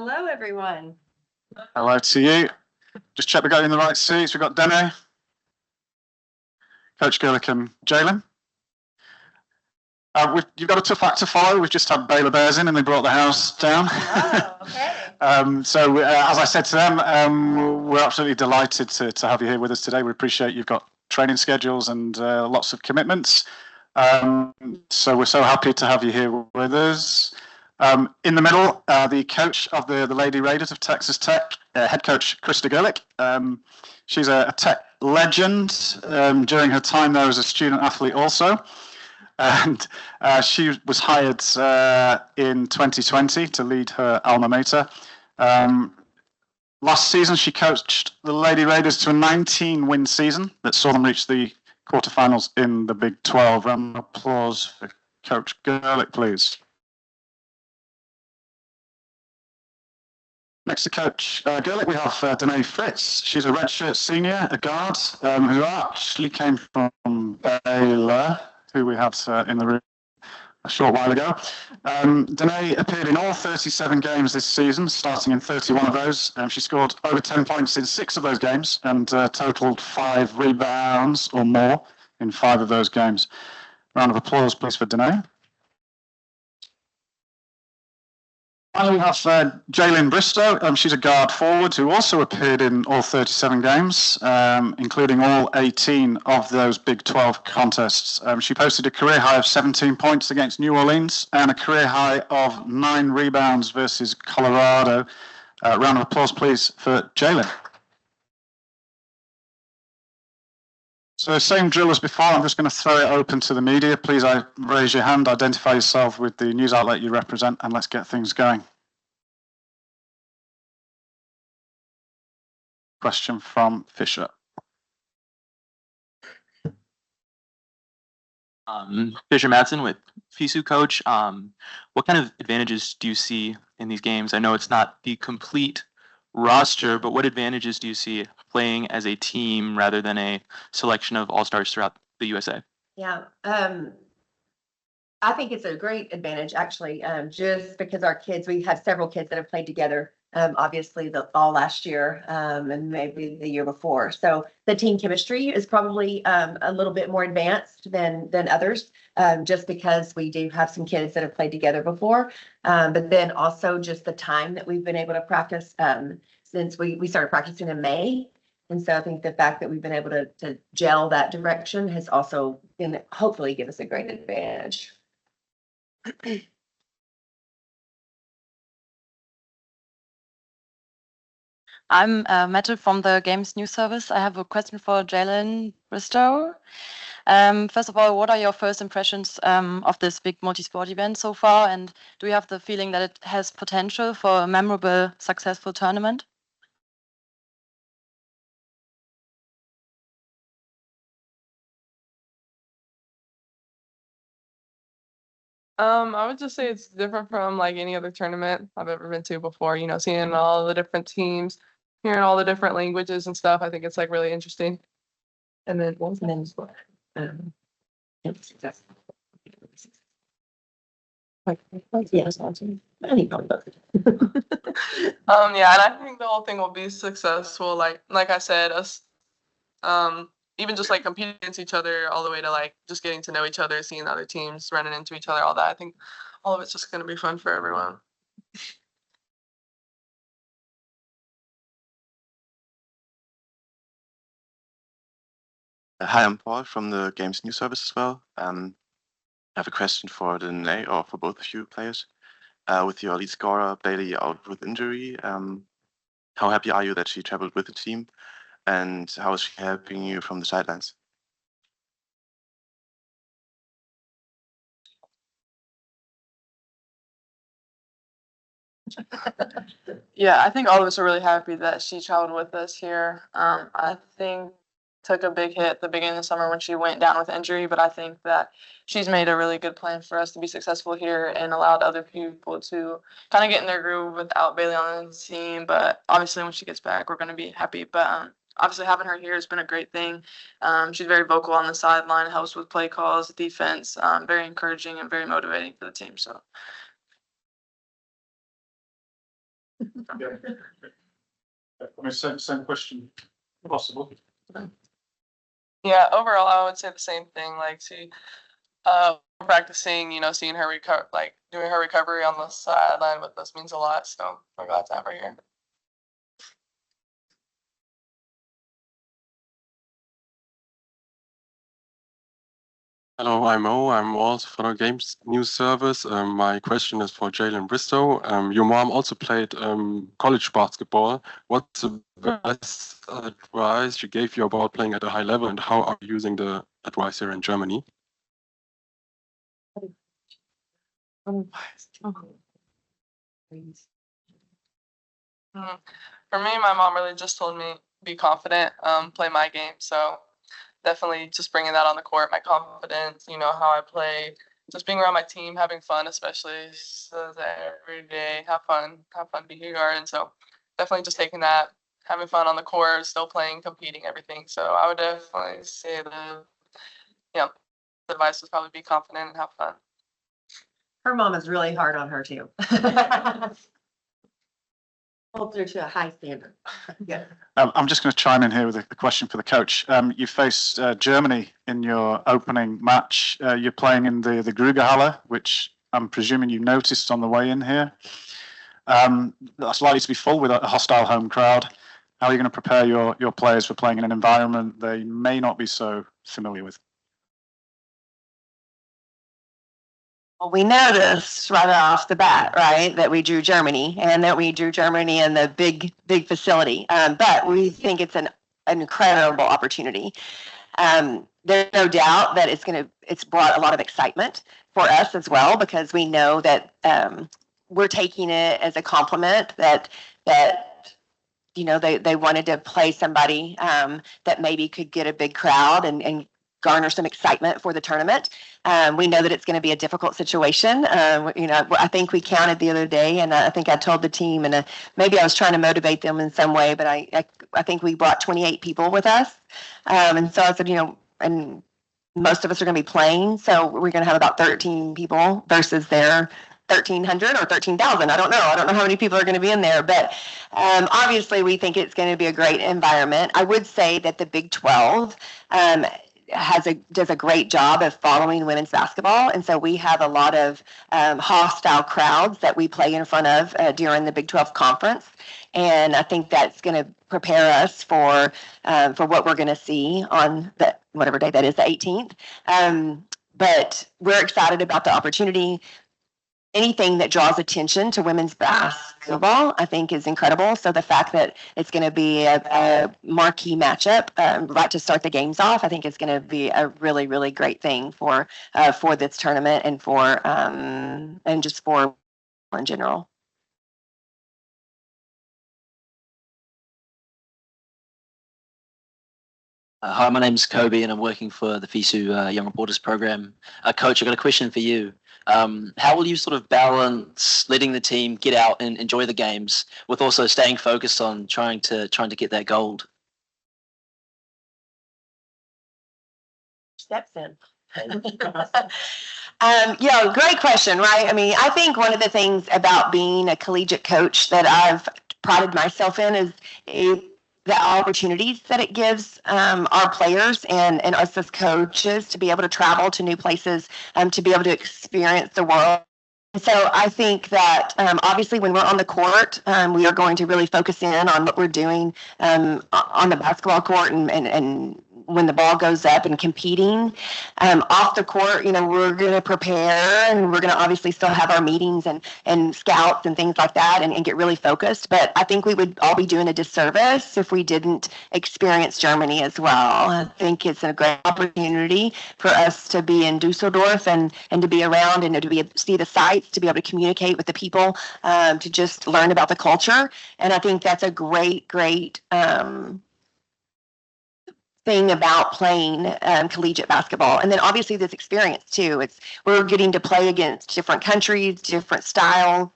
Hello, everyone. Hello to you. Just check we're going in the right seats. We've got Dene, Coach Gerlich and Jalen. You've got a tough act to follow. We've just had Baylor Bears in and they brought the house down. Oh, okay. As I said to them, we're absolutely delighted to have you here with us today. We appreciate you've got training schedules and lots of commitments. So we're so happy to have you here with us. In the middle, the coach of the Lady Raiders of Texas Tech, head coach Krista Gerlich. She's a Tech legend during her time there as a student athlete also. And she was hired in 2020 to lead her alma mater. Last season, she coached the Lady Raiders to a 19-win season that saw them reach the quarterfinals in the Big 12. Round of applause for Coach Gerlich, please. Next to Coach Gerlich, we have Danae Fritz. She's a redshirt senior, a guard, who actually came from Baylor, who we had in the room a short while ago. Danae appeared in all 37 games this season, starting in 31 of those. She scored over 10 points in 6 of those games and totaled 5 rebounds or more in 5 of those games. Round of applause, please, for Danae. Finally, we have Jaylin Bristow. She's a guard forward who also appeared in all 37 games, including all 18 of those Big 12 contests. She posted a career high of 17 points against New Orleans and a career high of 9 rebounds versus Colorado. Round of applause, please, for Jaylin. So same drill as before, I'm just going to throw it open to the media. Please raise your hand, identify yourself with the news outlet you represent, and let's get things going. Question from Fisher. Fisher Madsen with FISU Coach. What kind of advantages do you see in these games? I know it's not the complete roster, but what advantages do you see playing as a team rather than a selection of all-stars throughout the USA? Yeah, I think it's a great advantage, actually, just because we have several kids that have played together, obviously all last year and maybe the year before. So the team chemistry is probably a little bit more advanced than others, just because we do have some kids that have played together before. But then also just the time that we've been able to practice since we started practicing in May. And so I think the fact that we've been able to gel that direction has also been hopefully give us a great advantage. I'm Mette from the Games News Service. I have a question for Jaylin Bristow. First of all, what are your first impressions of this big multi-sport event so far? And do you have the feeling that it has potential for a memorable, successful tournament? I would just say it's different from like any other tournament I've ever been to before, seeing all the different teams, hearing all the different languages and stuff. I think it's like really interesting. And then what was the men's sport? Yeah, and I think the whole thing will be successful. Like I said, us even just like competing against each other all the way to like just getting to know each other, seeing other teams, running into each other, all that. I think all of it's just going to be fun for everyone. Hi, I'm Paul from the Games News Service as well. I have a question for Danae or for both of you players. With your lead scorer, Bailey, out with injury, how happy are you that she traveled with the team? And how is she helping you from the sidelines? Yeah, I think all of us are really happy that she traveled with us here. I think took a big hit at the beginning of the summer when she went down with injury, but I think that she's made a really good plan for us to be successful here and allowed other people to kind of get in their groove without Bailey on the team. But obviously when she gets back, we're going to be happy. But obviously having her here has been a great thing. She's very vocal on the sideline, helps with play calls, defense, very encouraging and very motivating for the team. So Same question, possible. Yeah, overall, I would say the same thing. Like, she, practicing, seeing her recover, like doing her recovery on the sideline with us means a lot. So we're glad to have her here. Hello, I'm Mo. I'm also for the Games News Service. My question is for Jalen Bristow. Your mom also played college basketball. What's the best advice she gave you about playing at a high level, and how are you using the advice here in Germany? For me, my mom really just told me be confident, play my game. So definitely just bringing that on the court, my confidence, how I play, just being around my team, having fun, especially so that every day, have fun being who you are. And so definitely just taking that, having fun on the court, still playing, competing, everything. So I would definitely say the advice would probably be confident and have fun. Her mom is really hard on her too. Holds her to a high standard. Yeah. I'm just going to chime in here with a question for the coach. You faced Germany in your opening match. You're playing in the Grugerhalle, which I'm presuming you noticed on the way in here. That's likely to be full with a hostile home crowd. How are you going to prepare your players for playing in an environment they may not be so familiar with? Well, we noticed right off the bat, right, that we drew Germany and that we drew Germany in the big facility. But we think it's an incredible opportunity. There's no doubt that it's brought a lot of excitement for us as well, because we know that we're taking it as a compliment that they wanted to play somebody that maybe could get a big crowd and garner some excitement for the tournament. We know that it's going to be a difficult situation. I think we counted the other day, and I think I told the team, and maybe I was trying to motivate them in some way, but I think we brought 28 people with us. And so I said, and most of us are going to be playing, so we're going to have about 13 people versus their 1,300 or 13,000. I don't know how many people are going to be in there, but obviously we think it's going to be a great environment. I would say that the Big 12 does a great job of following women's basketball, and so we have a lot of hostile crowds that we play in front of during the Big 12 conference, and I think that's going to prepare us for what we're going to see on whatever day that is, the 18th. But we're excited about the opportunity. Anything that draws attention to women's basketball, I think, is incredible. So the fact that it's going to be a marquee matchup right to start the games off, I think it's going to be a really, really great thing for this tournament and and just for in general. Hi, my name's Kobe, and I'm working for the FISU Young Reporters Program. Coach, I've got a question for you. How will you sort of balance letting the team get out and enjoy the games with also staying focused on trying to get that gold? Steps in. Great question, right? I mean, I think one of the things about being a collegiate coach that I've prided myself in is the opportunities that it gives our players and us as coaches to be able to travel to new places, to be able to experience the world. So I think that obviously when we're on the court, we are going to really focus in on what we're doing on the basketball court and when the ball goes up and competing. Off the court, we're going to prepare, and we're going to obviously still have our meetings and scouts and things like that and get really focused. But I think we would all be doing a disservice if we didn't experience Germany as well. I think it's a great opportunity for us to be in Dusseldorf and to be around and to see the sights, to be able to communicate with the people, to just learn about the culture. And I think that's a great thing about playing collegiate basketball. And then obviously this experience too. We're getting to play against different countries, different style,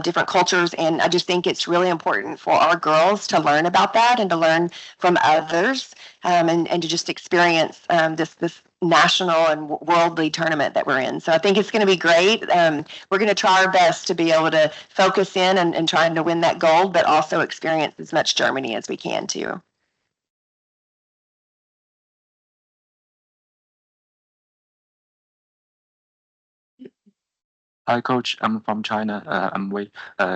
different cultures. And I just think it's really important for our girls to learn about that and to learn from others, and to just experience this national and worldly tournament that we're in. So I think it's going to be great. We're going to try our best to be able to focus in and trying to win that gold, but also experience as much Germany as we can too. Hi, Coach. I'm from China. I'm Wei.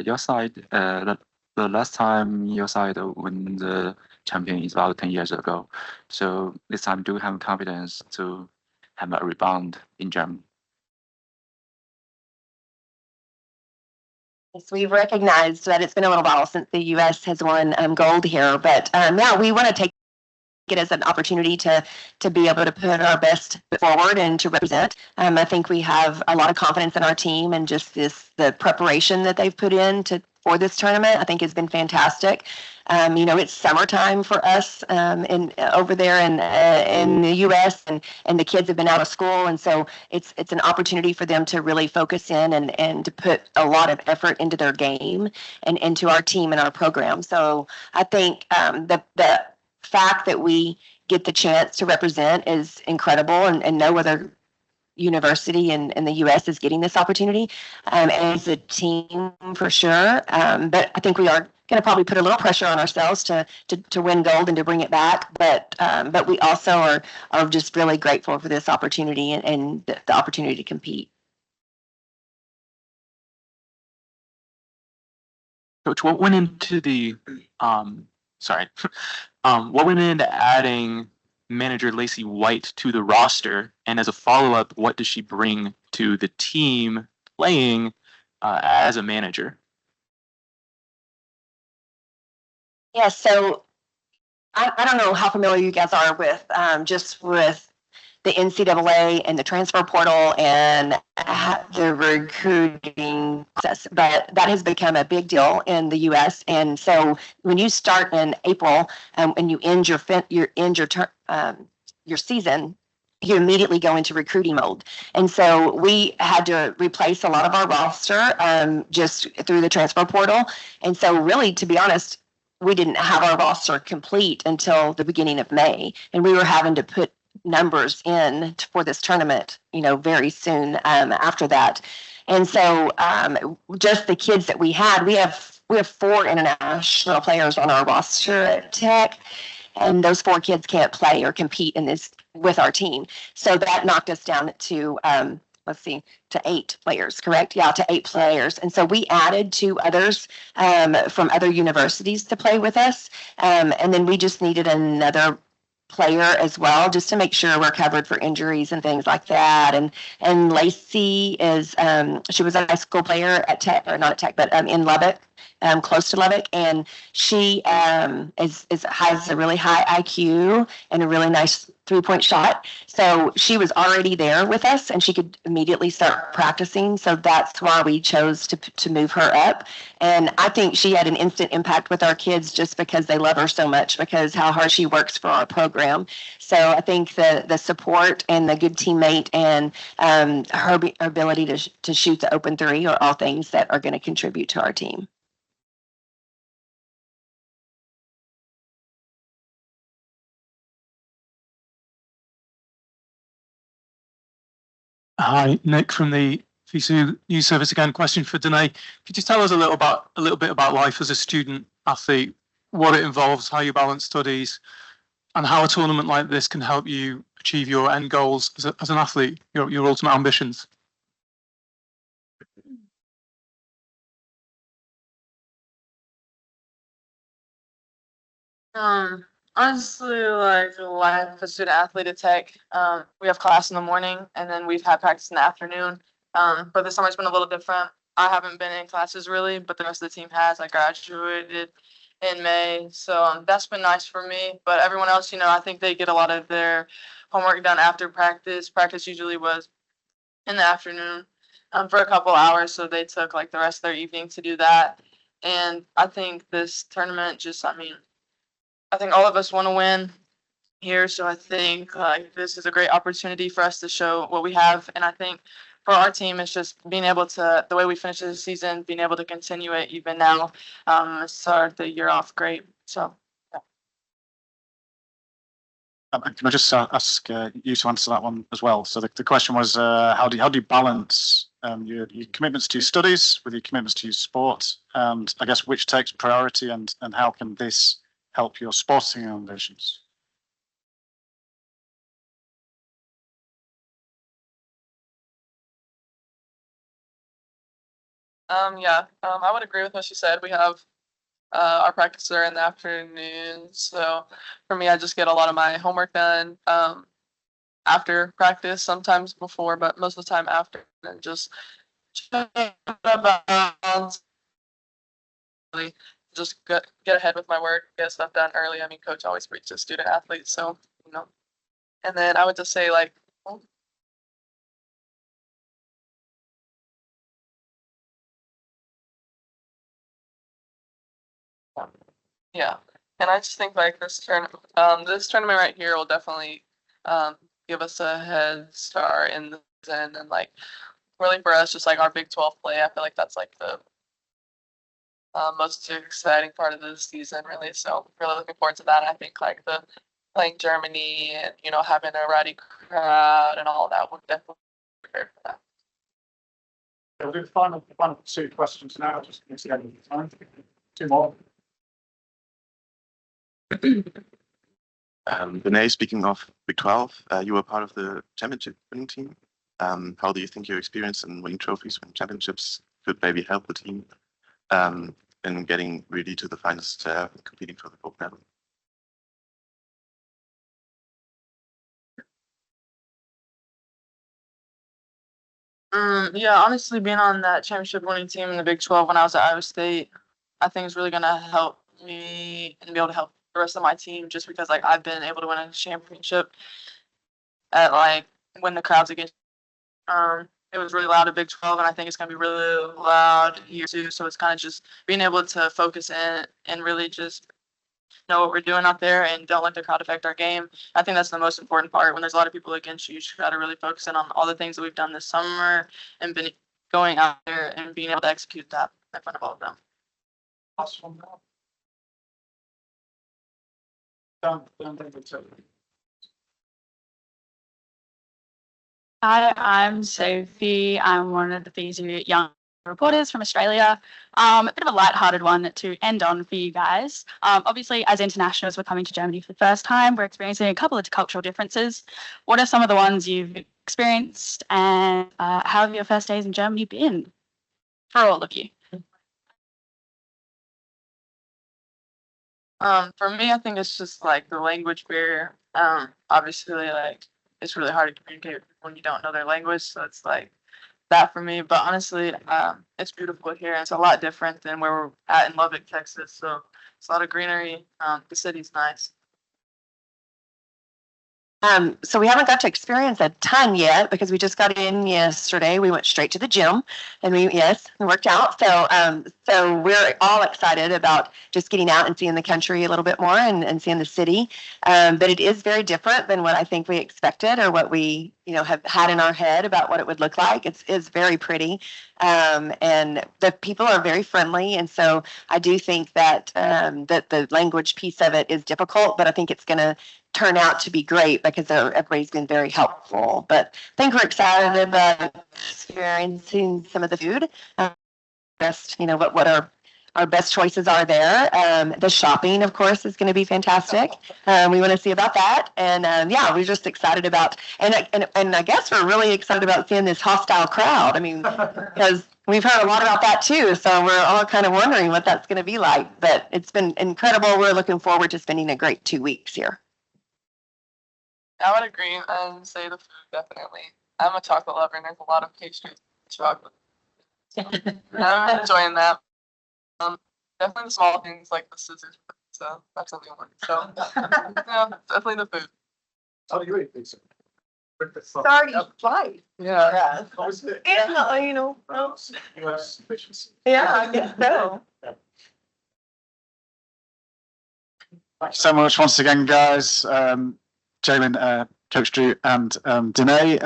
Your side, the last time your side won the champion is about 10 years ago. So this time, do you have confidence to have a rebound in Germany? Yes, we've recognized that it's been a little while since the U.S. has won gold here, but yeah, we want to take it as an opportunity to be able to put our best foot forward and to represent. I think we have a lot of confidence in our team and just the preparation that they've put in for this tournament, I think has been fantastic. It's summertime for us over there in the U.S. and the kids have been out of school, and so it's an opportunity for them to really focus in and to put a lot of effort into their game and into our team and our program. So I think the fact that we get the chance to represent is incredible, and no other university in the U.S. is getting this opportunity as a team for sure. But I think we are going to probably put a little pressure on ourselves to win gold and to bring it back. But we also are just really grateful for this opportunity and the opportunity to compete. Coach, what went into what went into adding manager Lacey White to the roster? And as a follow-up, what does she bring to the team playing as a manager? Yeah, so I don't know how familiar you guys are with with the NCAA and the transfer portal and the recruiting process, but that has become a big deal in the U.S. And so when you start in April and you end your season, you immediately go into recruiting mode. And so we had to replace a lot of our roster just through the transfer portal. And so really, to be honest, we didn't have our roster complete until the beginning of May, and we were having to put numbers in for this tournament, very soon after that. And so just the kids that we have 4 international players on our roster at Tech, and those 4 kids can't play or compete in this with our team. So that knocked us down to to 8 players, correct? Yeah, to 8 players. And so we added 2 others from other universities to play with us. And then we just needed another player as well, just to make sure we're covered for injuries and things like that. And Lacey is, she was a high school player at Tech, or not at Tech, but in Lubbock, close to Lubbock. And she has a really high IQ and a really nice 3-point shot. So she was already there with us and she could immediately start practicing. So that's why we chose to move her up. And I think she had an instant impact with our kids just because they love her so much, because how hard she works for our program. So I think the support and the good teammate and her ability to shoot the open 3 are all things that are going to contribute to our team. Hi, Nick from the FISU News Service again. Question for Danae. Could you tell us a little bit about life as a student athlete, what it involves, how you balance studies, and how a tournament like this can help you achieve your end goals as an athlete, your ultimate ambitions? Honestly, like life as a student athlete at Tech, we have class in the morning and then we've had practice in the afternoon. But this summer's been a little different. I haven't been in classes really, but the rest of the team has. I graduated in May, so that's been nice for me. But everyone else, I think they get a lot of their homework done after practice. Practice usually was in the afternoon for a couple hours, so they took like the rest of their evening to do that. And I think this tournament I think all of us want to win. here. So I think like this is a great opportunity for us to show what we have. And I think for our team, it's just being able to, the way we finish the season, being able to continue it even now, start the year off great. So. Can I just ask you to answer that one as well? So the question was, how do you balance your commitments to your studies with your commitments to your sport, and I guess which takes priority, and how can this help your sporting ambitions? I would agree with what she said. We have our practices are in the afternoon, so for me, I just get a lot of my homework done after practice, sometimes before, but most of the time after, and just just get ahead with my work, get stuff done early. I mean, coach always preaches student athletes, so you know. And then I would just say like. Yeah, and I just think like this tournament right here will definitely give us a head start in the end, and like really for us, just like our Big 12 play, I feel like that's like the most exciting part of the season, really. So really looking forward to that. I think like the playing Germany and having a rowdy crowd and all that would definitely be prepared for that. We'll do the final two questions now. Just to get time. Two more. Danae, speaking of Big 12, you were part of the championship winning team. How do you think your experience in winning trophies, winning championships, could maybe help the team in getting really to the finals, competing for the gold medal? Yeah, honestly, being on that championship winning team in the Big 12 when I was at Iowa State, I think is really gonna help me and be able to help the rest of my team, just because like I've been able to win a championship at like when the crowd's against. It was really loud at Big 12, and I think it's gonna be really loud here too. So it's kind of just being able to focus in and really just know what we're doing out there and don't let the crowd affect our game. I think that's the most important part. When there's a lot of people against you, you just gotta really focus in on all the things that we've done this summer and been going out there and being able to execute that in front of all of them. Last one now. Don't think it's over. Hi, I'm Sophie. I'm one of the FISU young reporters from Australia. A bit of a light-hearted one to end on for you guys. Obviously, as internationals, we're coming to Germany for the first time. We're experiencing a couple of cultural differences. What are some of the ones you've experienced, and how have your first days in Germany been for all of you? For me, I think it's just like the language barrier. Obviously, like it's really hard to communicate when you don't know their language, so it's like that for me. But honestly, it's beautiful here. It's a lot different than where we're at in Lubbock, Texas. So it's a lot of greenery. The city's nice. So we haven't got to experience a ton yet because we just got in yesterday. We went straight to the gym and we worked out. So we're all excited about just getting out and seeing the country a little bit more and seeing the city. But it is very different than what I think we expected or what we have had in our head about what it would look like. It's very pretty. And the people are very friendly. And so I do think that that the language piece of it is difficult, but I think it's going to turn out to be great because everybody's been very helpful. But I think we're excited about experiencing some of the food. Best, what our best choices are there. The shopping, of course, is going to be fantastic. We want to see about that. And we're just excited about, and I guess we're really excited about seeing this hostile crowd. I mean, because we've heard a lot about that too. So we're all kind of wondering what that's going to be like. But it's been incredible. We're looking forward to spending a great 2 weeks here. I would agree and say the food, definitely. I'm a chocolate lover and there's a lot of pastries and chocolate. I'm enjoying that. Definitely the small things like the scissors. So that's something I want. So yeah, definitely the food. How do you eat pizza? Sorry, flight. Yeah. Yeah, US efficiency. Yeah, I guess so. Thanks so much once again, guys. Jalen, Coach Drew, and Danae.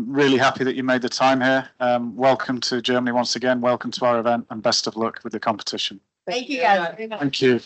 Really happy that you made the time here. Welcome to Germany once again. Welcome to our event, and best of luck with the competition. Thank you guys. Thank you.